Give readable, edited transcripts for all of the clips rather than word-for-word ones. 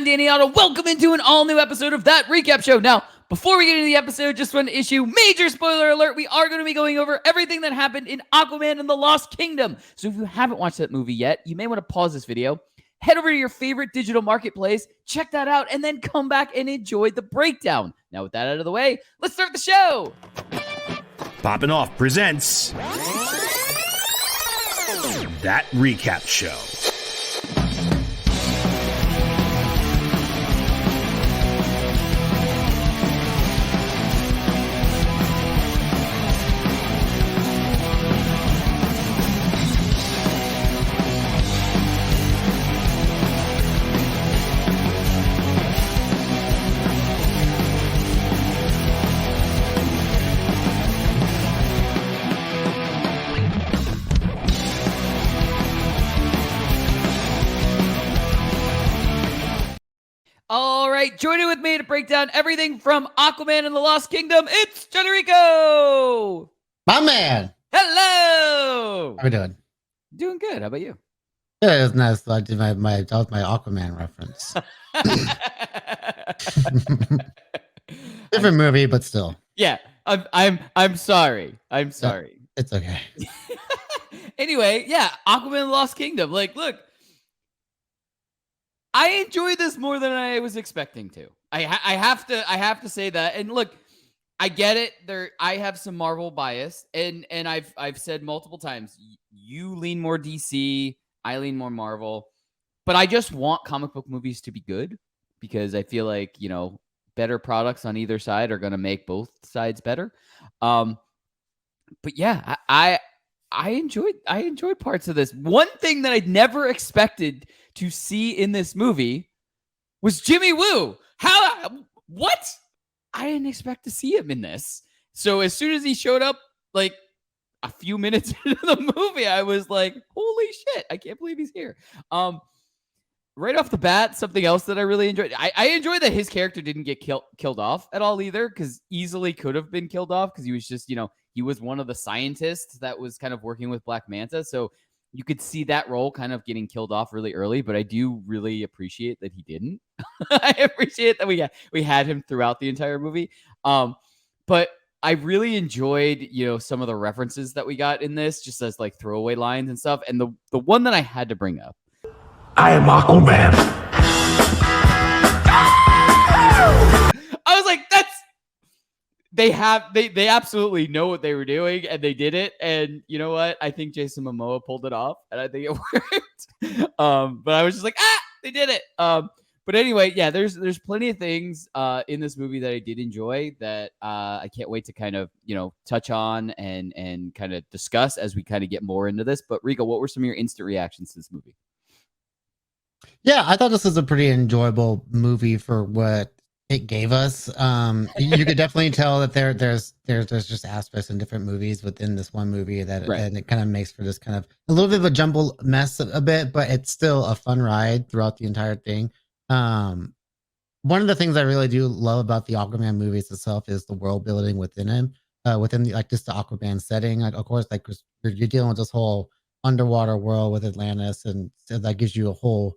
I'm Danny Otto. Welcome into an all-new episode of That Recap Show. Now, before we get into the episode, just want to issue major spoiler alert. We are going to be going over everything that happened in Aquaman and the Lost Kingdom. So if you haven't watched that movie yet, you may want to pause this video, head over to your favorite digital marketplace, check that out, and then come back and enjoy the breakdown. Now, with that out of the way, let's start the show. Poppin' Off presents That Recap Show. All right, joining with me to break down everything from Aquaman and the Lost Kingdom, it's Jon Jon Rico. My man. Hello. How we doing? Doing good. How about you? Yeah, it was nice. I did that was my Aquaman reference. Different movie, but still. Yeah, I'm sorry. I'm sorry. It's okay. Anyway, yeah, Aquaman and the Lost Kingdom. Like, look, I enjoyed this more than I was expecting to. I have to say that. And look, I get it. I have some Marvel bias, and I've said multiple times, you lean more DC, I lean more Marvel, but I just want comic book movies to be good because I feel like, better products on either side are going to make both sides better. But yeah, I enjoyed parts of this. One thing that I'd never expected to see in this movie was Jimmy Woo. What? I didn't expect to see him in this. So as soon as he showed up, like a few minutes into the movie, I was like, holy shit, I can't believe he's here. Right off the bat, something else that I really enjoyed. I enjoyed that his character didn't get killed off at all either, because easily could have been killed off because he was just, he was one of the scientists that was kind of working with Black Manta. So you could see that role kind of getting killed off really early, but I do really appreciate that he didn't. I appreciate that we had him throughout the entire movie. But I really enjoyed, some of the references that we got in this, just as like throwaway lines and stuff. And the one that I had to bring up, I am Aquaman. I was like, they absolutely know what they were doing, and they did it. And you know what? I think Jason Momoa pulled it off, and I think it worked. But I was just like, they did it. But anyway, yeah, there's plenty of things in this movie that I did enjoy that I can't wait to kind of, touch on and kind of discuss as we kind of get more into this. But Rico, what were some of your instant reactions to this movie? Yeah, I thought this was a pretty enjoyable movie for what it gave us. You could definitely tell that there's just aspects in different movies within this one movie that Right. And it kind of makes for this kind of a little bit of a jumble mess a bit, but it's still a fun ride throughout the entire thing. One of the things I really do love about the Aquaman movies itself is the world building within him, within the, like just the Aquaman setting. Like, of course, like you're dealing with this whole underwater world with Atlantis, and so that gives you a whole,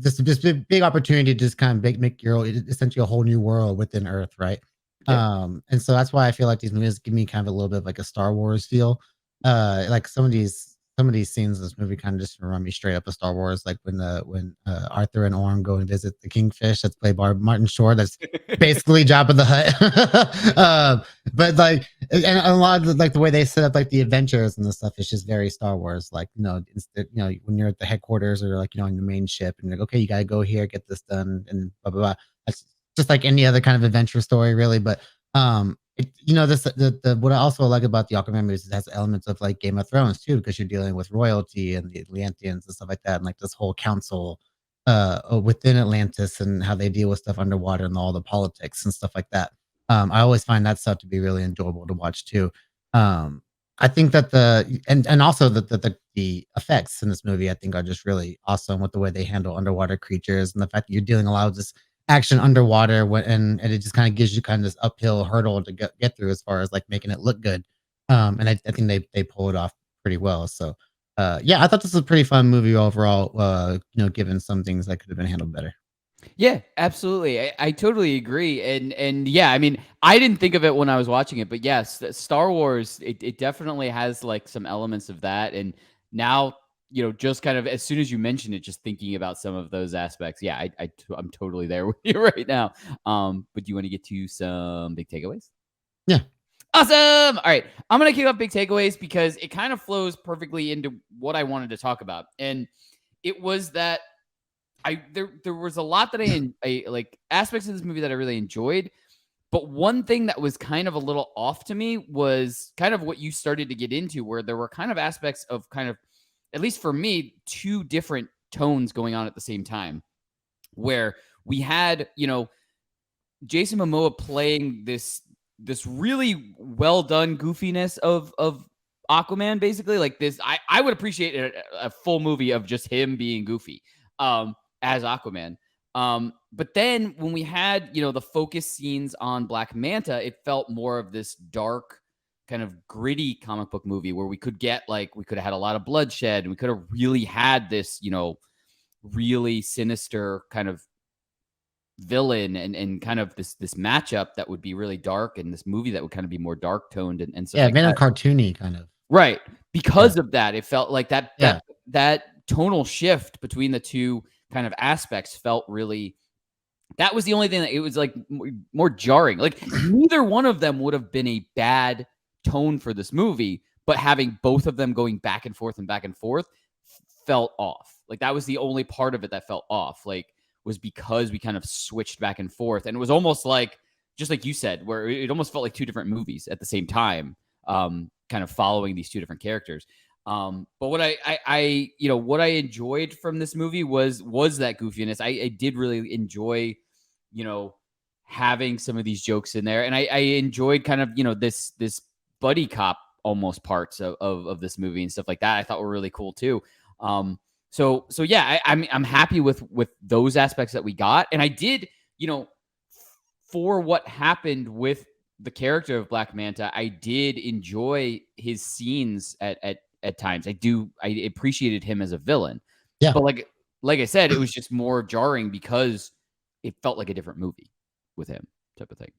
just a big opportunity to just kind of make your essentially a whole new world within Earth, right? Yeah. And so that's why I feel like these movies give me kind of a little bit of like a Star Wars feel. Like some of these scenes in this movie kind of just remind me straight up of Star Wars, like when Arthur and Orm go and visit the Kingfish that's played by Martin Short. That's basically Jabba the Hutt. But like, and a lot of like the way they set up like the adventures and the stuff is just very Star Wars. Like, when you're at the headquarters or like, on the main ship and you're like, okay, you got to go here, get this done, and blah, blah, blah. That's just like any other kind of adventure story, really. But, what I also like about the Aquaman movies is it has elements of like Game of Thrones too, because you're dealing with royalty and the Atlanteans and stuff like that, and like this whole council within Atlantis and how they deal with stuff underwater and all the politics and stuff like that. I always find that stuff to be really enjoyable to watch too. I think that also the effects in this movie I think are just really awesome with the way they handle underwater creatures and the fact that you're dealing a lot of this action underwater and it just kind of gives you kind of this uphill hurdle to get through as far as like making it look good. And I think they pull it off pretty well. So yeah, I thought this was a pretty fun movie overall, given some things that could have been handled better. Yeah, absolutely. I totally agree. And yeah, I mean, I didn't think of it when I was watching it, but yes, Star Wars, it definitely has like some elements of that. And now, just kind of as soon as you mentioned it, just thinking about some of those aspects. Yeah, I'm totally there with you right now. But do you want to get to some big takeaways? Yeah. Awesome. All right. I'm going to kick off big takeaways because it kind of flows perfectly into what I wanted to talk about. And it was that there was a lot that I like aspects of this movie that I really enjoyed, but one thing that was kind of a little off to me was kind of what you started to get into, where there were kind of aspects of kind of, at least for me, two different tones going on at the same time, where we had Jason Momoa playing this really well done goofiness of Aquaman, basically like this. I would appreciate a full movie of just him being goofy as Aquaman. But then when we had the focus scenes on Black Manta, it felt more of this dark kind of gritty comic book movie where we could have had a lot of bloodshed and we could have really had this really sinister kind of villain and kind of this matchup that would be really dark, and this movie that would kind of be more dark toned and stuff Yeah, like made a that. cartoony kind of. Right. Yeah. Because of that, it felt like Yeah. that tonal shift between the two kind of aspects felt really, that was the only thing that it was like more jarring. Like neither one of them would have been a bad tone for this movie, but having both of them going back and forth felt off. Like that was the only part of it that felt off. Like was because we kind of switched back and forth, and it was almost like, just like you said, where it almost felt like two different movies at the same time, kind of following these two different characters. But what what I enjoyed from this movie was that goofiness. I did really enjoy, having some of these jokes in there, and I enjoyed kind of this buddy cop almost parts of this movie and stuff like that. I thought were really cool too. So yeah, I'm happy with those aspects that we got, and I did, for what happened with the character of Black Manta, I did enjoy his scenes at times. I appreciated him as a villain, Yeah. but like I said, it was just more jarring because it felt like a different movie with him, type of thing.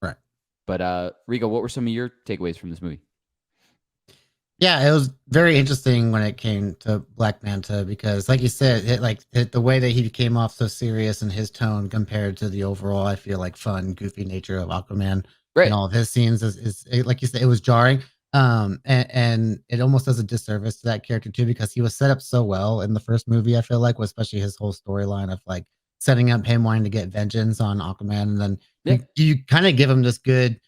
Right. But Rico, what were some of your takeaways from this movie? Yeah, it was very interesting when it came to Black Manta because, like you said, the way that he came off so serious in his tone compared to the overall, I feel like fun, goofy nature of Aquaman in Right. all of his scenes like you said, it was jarring. And it almost does a disservice to that character too because he was set up so well in the first movie. I feel like, especially his whole storyline of like setting up him wanting to get vengeance on Aquaman, and then Yeah. you kind of give him this good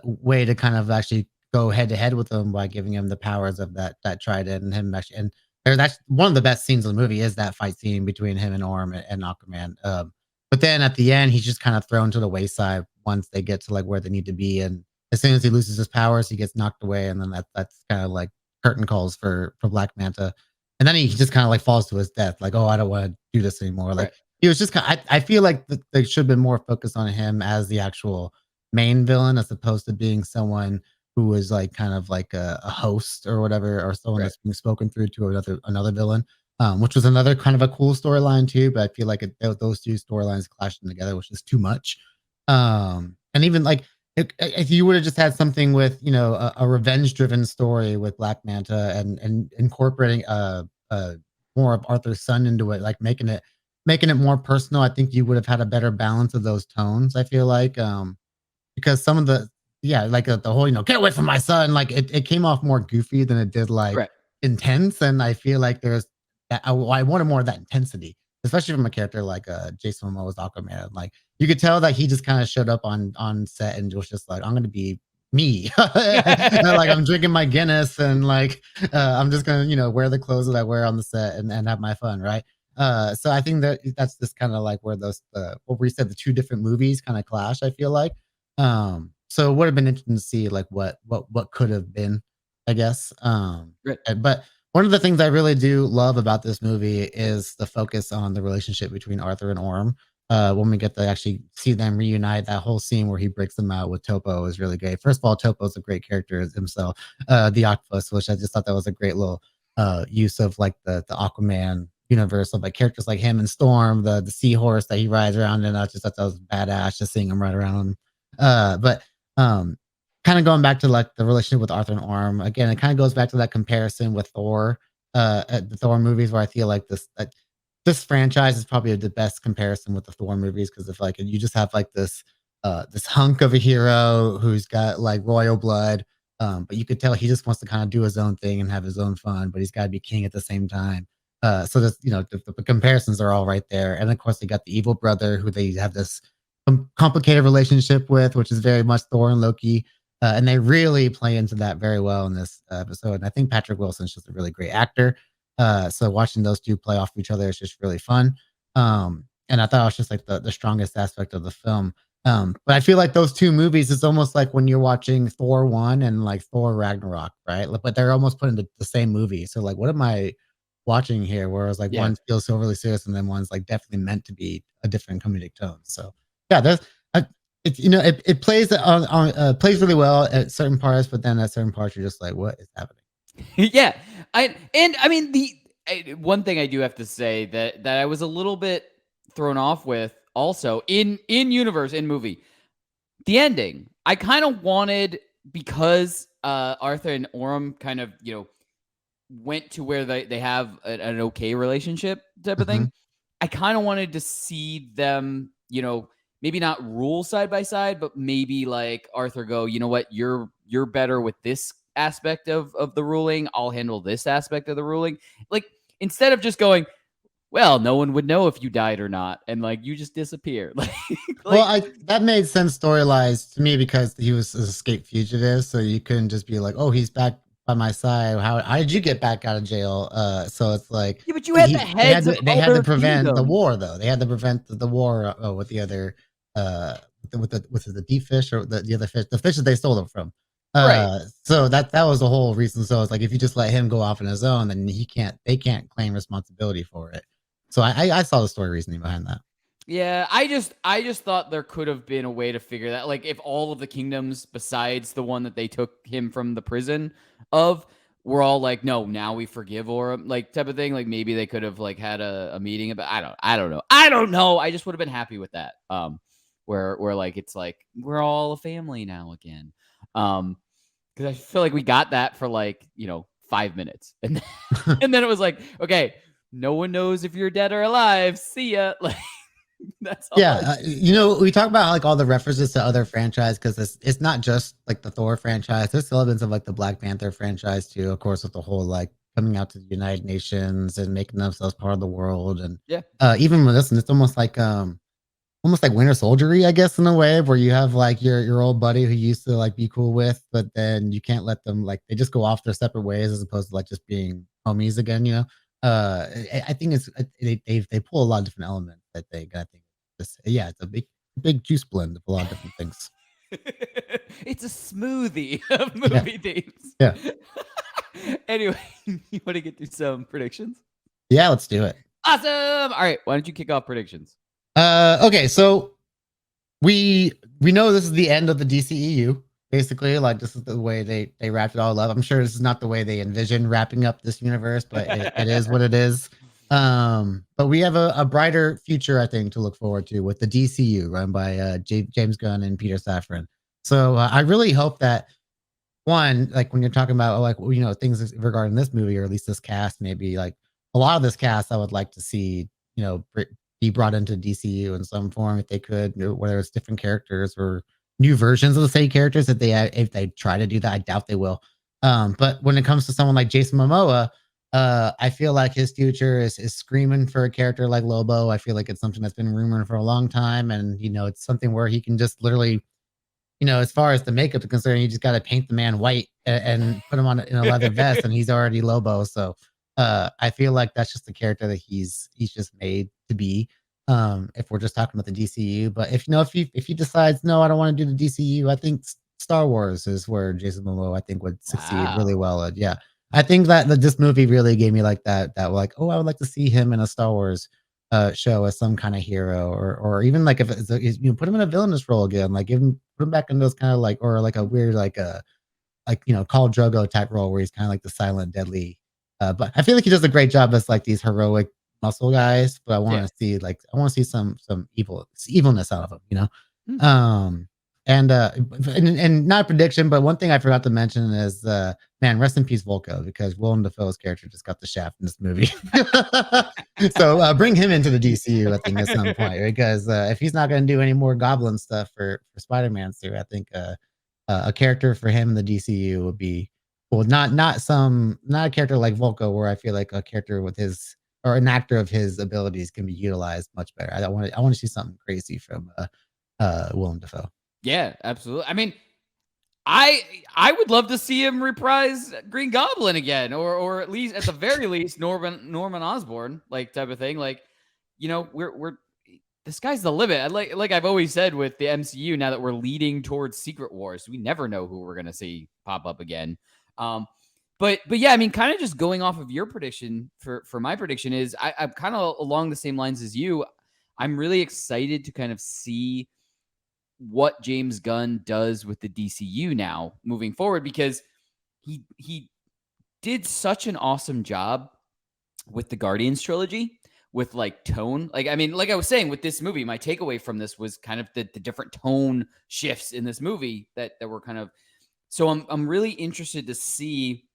way to kind of actually go head to head with him by giving him the powers of that trident and him actually, and that's one of the best scenes of the movie is that fight scene between him and Orm and Aquaman. But then at the end, he's just kind of thrown to the wayside once they get to like where they need to be, and as soon as he loses his powers, he gets knocked away, and then that's kind of like curtain calls for Black Manta, and then he just kind of like falls to his death, like, oh, I don't want to do this anymore. Like Right. he was just kind. I feel like they should have been more focused on him as the actual main villain as opposed to being someone who was like kind of like a host or whatever, or someone Right. that's being spoken through to another villain, which was another kind of a cool storyline too. But I feel like those two storylines clashing together was just too much. And even like if you would have just had something with a revenge driven story with Black Manta and incorporating more of Arthur's son into it, like making it more personal, I think you would have had a better balance of those tones. I feel like because some of the yeah, like, the whole, "Get away from my son," like, it came off more goofy than it did, like, Right. intense, and I feel like there's I wanted more of that intensity, especially from a character like, Jason Momoa's Aquaman, like, you could tell that he just kinda showed up on set and was just like, "I'm gonna be me." Like, I'm drinking my Guinness and, like, I'm just gonna, wear the clothes that I wear on the set and have my fun, right? So I think that's just kinda like where what we said, the 2 different movies kinda clash, I feel like. So it would have been interesting to see like what could have been, I guess. Right. But one of the things I really do love about this movie is the focus on the relationship between Arthur and Orm. When we get to actually see them reunite, that whole scene where he breaks them out with Topo is really great. First of all, Topo's a great character as himself, the octopus, which I just thought that was a great little use of like the Aquaman, universe of like characters like him and Storm, the seahorse that he rides around in. I just thought that was badass, just seeing him ride around on. But kind of going back to like the relationship with Arthur and Orm again, it kind of goes back to that comparison with Thor, the Thor movies, where I feel like this franchise is probably the best comparison with the Thor movies because if like you just have like this hunk of a hero who's got like royal blood, but you could tell he just wants to kind of do his own thing and have his own fun, but he's got to be king at the same time. So that's the comparisons are all right there, and of course they got the evil brother who they have this complicated relationship with, which is very much Thor and Loki. And they really play into that very well in this episode. And I think Patrick Wilson's just a really great actor. So watching those two play off of each other is just really fun. And I thought it was just like the strongest aspect of the film. But I feel like those two movies is almost like when you're watching Thor 1 and like Thor Ragnarok, right? But they're almost put into the same movie. So like, what am I watching here? Whereas like one feels so really serious and then one's like definitely meant to be a different comedic tone. So yeah, there's it plays plays really well at certain parts, but then at certain parts you're just like, what is happening? Yeah, I mean one thing I do have to say that I was a little bit thrown off with also in universe in movie, the ending. I kind of wanted, because Arthur and Orm kind of went to where they have an okay relationship type of thing. I kind of wanted to see them maybe not rule side by side, but maybe like Arthur go, you know what, you're better with this aspect of the ruling. I'll handle this aspect of the ruling. Like, instead of just going, well, no one would know if you died or not, and like you just disappear. Well, that made sense story-wise to me because he was an escaped fugitive, so you couldn't just be like, oh, he's back by my side. How did you get back out of jail? So it's like, yeah, but you had the heads. They had to prevent the war, though. They had to prevent the war with the other with the deep fish or the other fish, the fish that they stole them from. Right. So that was the whole reason. So it's like if you just let him go off on his own, then they can't claim responsibility for it. So I saw the story reasoning behind that. Yeah, I just thought there could have been a way to figure that. Like, if all of the kingdoms besides the one that they took him from the prison of were all like, no, now we forgive, or like type of thing. Like, maybe they could have like had a meeting about. I don't know. I just would have been happy with that. Where like it's like we're all a family now again. Because I feel like we got that for like 5 minutes, and and then it was like, okay, no one knows if you're dead or alive. See ya. Like, that's all. Yeah, we talk about like all the references to other franchise because it's not just like the Thor franchise. There's elements of like the Black Panther franchise too, of course, with the whole like coming out to the United Nations and making themselves part of the world. And even with this one, it's almost like Winter Soldiery, I guess, in a way, where you have like your old buddy who you used to like be cool with, but then you can't let them, like, they just go off their separate ways as opposed to like just being homies again. I think they pull a lot of different elements that they got. It's a big juice blend of a lot of different things. It's a smoothie of movie themes. Yeah. Anyway, you want to get through some predictions? Yeah, let's do it. Awesome. All right, why don't you kick off predictions? Okay, so we know this is the end of the DCEU. Basically, like, this is the way they wrapped it all up. I'm sure this is not the way they envisioned wrapping up this universe, but it is what it is. But we have a brighter future, I think, to look forward to with the DCU run by James Gunn and Peter Safran. So I really hope that, one, like when you're talking about like things regarding this movie, or at least this cast, maybe like a lot of this cast, I would like to see be brought into DCU in some form if they could, whether it's different characters or new versions of the same characters. If they try to do that, I doubt they will. But when it comes to someone like Jason Momoa, I feel like his future is screaming for a character like Lobo. I feel like it's something that's been rumored for a long time, and it's something where he can just literally, as far as the makeup is concerned, you just got to paint the man white and put him in a leather vest, and he's already Lobo. So I feel like that's just the character that he's just made to be. If we're just talking about the DCU, but if he decides, no, I don't want to do the DCU, I think Star Wars is where Jason Momoa, I think, would succeed really well at. Yeah, I think that this movie really gave me like that like, oh, I would like to see him in a Star Wars show as some kind of hero, or even like if it's put him in a villainous role again, like put him back in those kind of like, or like a weird like Khal Drogo type role where he's kind of like the silent deadly. But I feel like he does a great job as like these heroic muscle guys, but I want to see some evilness out of them, you know. And not a prediction, but one thing I forgot to mention is man, rest in peace Volko, because Willem Dafoe's character just got the shaft in this movie. So bring him into the DCU, I think, at some point, because if he's not going to do any more Goblin stuff for Spider-Man suit, I think a character for him in the DCU would be well, not a character like Volko, where I feel like a character with his or an actor of his abilities can be utilized much better. I want to see something crazy from Willem Dafoe. Yeah, absolutely. I mean, I would love to see him reprise Green Goblin again, or at least at the very least Norman Osborn like type of thing. Like, you know, we're the sky's the limit. Like I've always said with the MCU, now that we're leading towards Secret Wars, we never know who we're gonna see pop up again. But yeah, I mean, kind of just going off of your prediction for my prediction is I'm kind of along the same lines as you. I'm really excited to kind of see what James Gunn does with the DCU now moving forward, because he did such an awesome job with the Guardians trilogy, with like tone. Like, I mean, like I was saying with this movie, my takeaway from this was kind of the different tone shifts in this movie that were kind of, so I'm really interested to see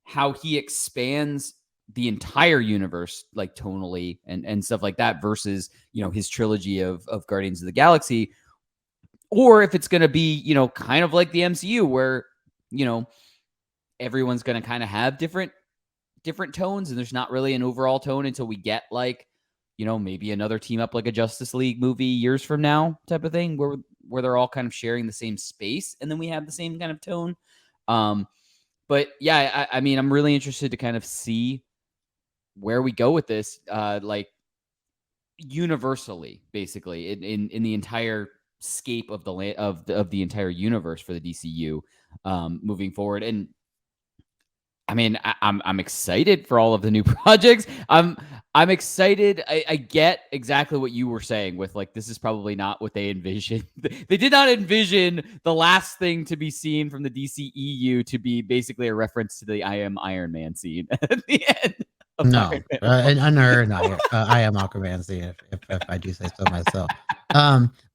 how he expands the entire universe, like tonally and stuff like that, versus, you know, his trilogy of Guardians of the Galaxy. Or if it's going to be, you know, kind of like the MCU, where, you know, everyone's going to kind of have different tones, and there's not really an overall tone until we get like, you know, maybe another team up like a Justice League movie years from now type of thing, where they're all kind of sharing the same space, and then we have the same kind of tone. But yeah, I mean, I'm really interested to kind of see where we go with this, like universally, basically in the entire scape of the entire universe for the DCU moving forward. And I mean, I'm excited for all of the new projects. I'm excited. I get exactly what you were saying with like, this is probably not what they envisioned. They did not envision the last thing to be seen from the DCEU to be basically a reference to the I Am Iron Man scene at the end. No, and unheard. I am Aquaman scene, if I do say so myself.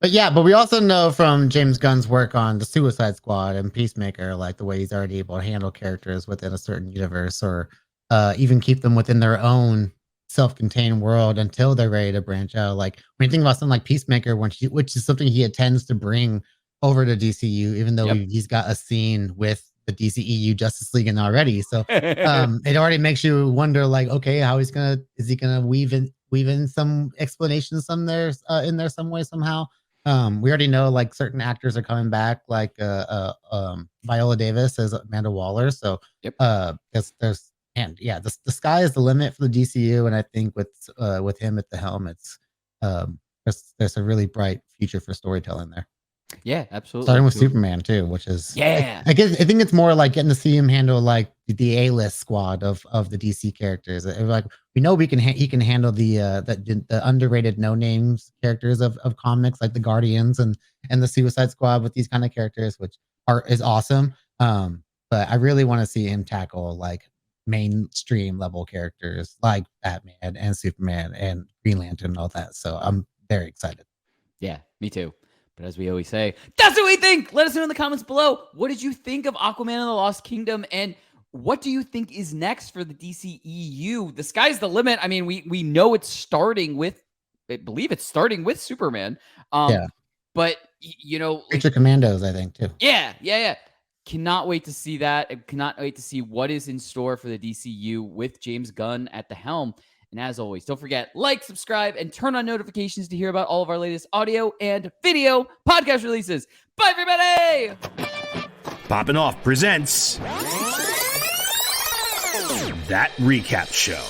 But we also know from James Gunn's work on the Suicide Squad and Peacemaker, like the way he's already able to handle characters within a certain universe, or even keep them within their own self-contained world until they're ready to branch out. Like when you think about something like Peacemaker, which is something he intends to bring over to DCU, even though he's got a scene with the DCEU Justice League in already. So it already makes you wonder, like, okay, how is he gonna weave in some explanations in there some way, somehow. We already know like certain actors are coming back, like Viola Davis as Amanda Waller. So because the sky is the limit for the DCU, and I think with him at the helm, it's there's a really bright future for storytelling there. Yeah, absolutely. Starting with Superman too, which is I think it's more like getting to see him handle like the A-list squad of the DC characters. Like we know he can handle the underrated no names characters of comics, like the Guardians and the Suicide Squad with these kind of characters, which is awesome. But I really want to see him tackle like mainstream level characters like Batman and Superman and Green Lantern and all that. So I'm very excited. Yeah, me too. But as we always say, that's what we think. Let us know in the comments below. What did you think of Aquaman and the Lost Kingdom? And what do you think is next for the DCEU? The sky's the limit. I mean, we know it's starting with, I believe it's starting with Superman. But, you know. Creature Commandos, I think, too. Yeah. Cannot wait to see that. I cannot wait to see what is in store for the DCU with James Gunn at the helm. And as always, don't forget, like, subscribe, and turn on notifications to hear about all of our latest audio and video podcast releases. Bye, everybody! Poppin' Off presents That Recap Show.